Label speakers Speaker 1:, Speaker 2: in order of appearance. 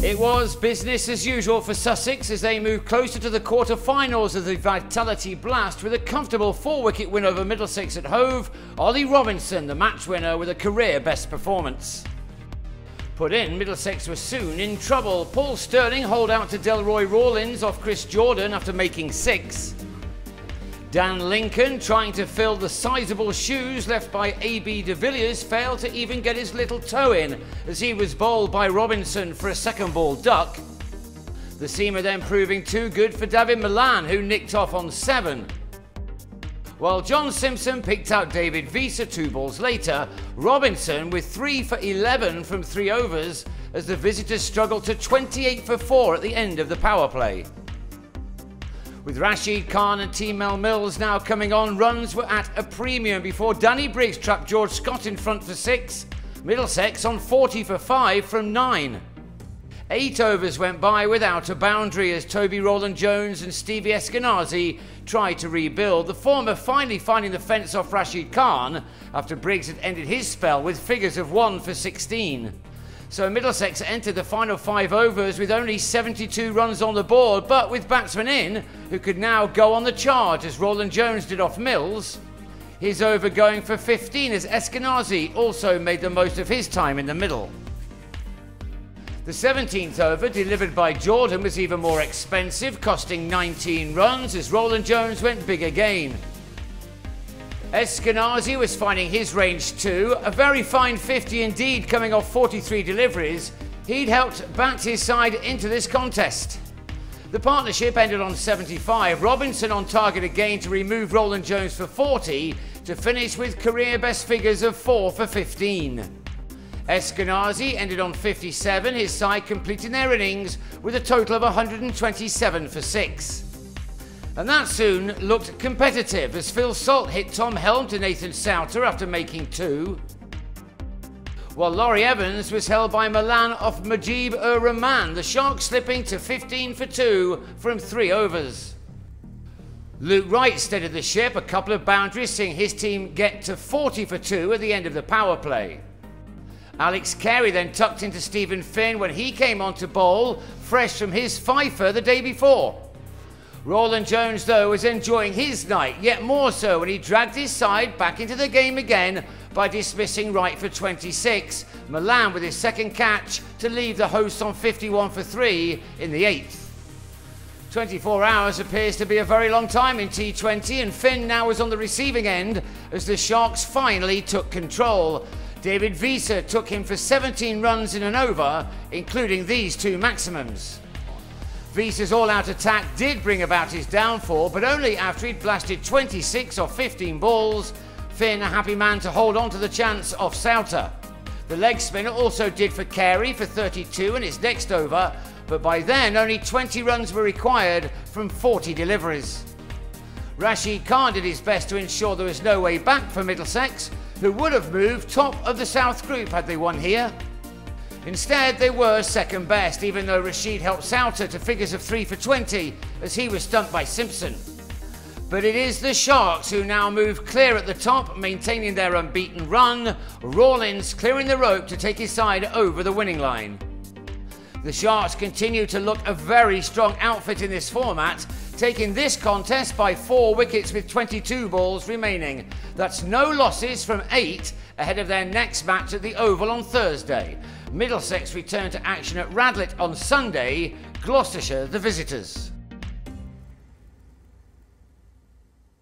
Speaker 1: It was business as usual for Sussex as they moved closer to the quarter-finals of the Vitality Blast with a comfortable 4-wicket win over Middlesex at Hove. Ollie Robinson, the match winner, with a career-best performance. Put in, Middlesex was soon in trouble. Paul Sterling holed out to Delroy Rawlins off Chris Jordan after making 6. Dan Lincoln, trying to fill the sizable shoes left by A.B. de Villiers, failed to even get his little toe in as he was bowled by Robinson for a second ball duck. The seamer then proving too good for David Milan, who nicked off on 7. While John Simpson picked out David Visa 2 balls later, Robinson with 3 for 11 from 3 overs as the visitors struggled to 28 for 4 at the end of the power play. With Rashid Khan and T. Mel Mills now coming on, runs were at a premium before Danny Briggs trapped George Scott in front for 6. Middlesex on 40 for 5 from 9. 8 overs went by without a boundary as Toby Rowland-Jones and Stevie Eskenazi tried to rebuild, the former finally finding the fence off Rashid Khan after Briggs had ended his spell with figures of 1 for 16. So Middlesex entered the final 5 overs with only 72 runs on the board, but with batsmen in who could now go on the charge as Rowland-Jones did off Mills. His over going for 15 as Eskenazi also made the most of his time in the middle. The 17th over, delivered by Jordan, was even more expensive, costing 19 runs as Rowland-Jones went big again. Eskenazi was finding his range too, a very fine 50 indeed coming off 43 deliveries. He'd helped bat his side into this contest. The partnership ended on 75, Robinson on target again to remove Rowland-Jones for 40 to finish with career best figures of 4 for 15. Eskenazi ended on 57, his side completing their innings with a total of 127 for 6. And that soon looked competitive as Phil Salt hit Tom Helm to Nathan Souter after making 2. While Laurie Evans was held by Milan off Mujib-ur-Rahman, the Sharks slipping to 15 for 2 from 3 overs. Luke Wright steadied the ship, a couple of boundaries seeing his team get to 40 for 2 at the end of the power play. Alex Carey then tucked into Stephen Finn when he came on to bowl, fresh from his fifer the day before. Rowland-Jones, though, was enjoying his night, yet more so when he dragged his side back into the game again by dismissing Wright for 26, Milan with his second catch to leave the hosts on 51 for 3 in the 8th. 24 hours appears to be a very long time in T20, and Finn now was on the receiving end as the Sharks finally took control. David Visa took him for 17 runs in an over, including these 2 maximums. Visa's all-out attack did bring about his downfall, but only after he'd blasted 26 off 15 balls. Finn a happy man to hold on to the chance off Souter. The leg spinner also did for Carey for 32 in his next over, but by then only 20 runs were required from 40 deliveries. Rashid Khan did his best to ensure there was no way back for Middlesex, who would have moved top of the South Group had they won here. Instead, they were second best, even though Rashid helped Souter to figures of 3 for 20 as he was stumped by Simpson. But it is the Sharks who now move clear at the top, maintaining their unbeaten run, Rawlins clearing the rope to take his side over the winning line. The Sharks continue to look a very strong outfit in this format, taking this contest by 4 wickets with 22 balls remaining. That's no losses from 8 ahead of their next match at the Oval on Thursday. Middlesex return to action at Radlett on Sunday, Gloucestershire the visitors.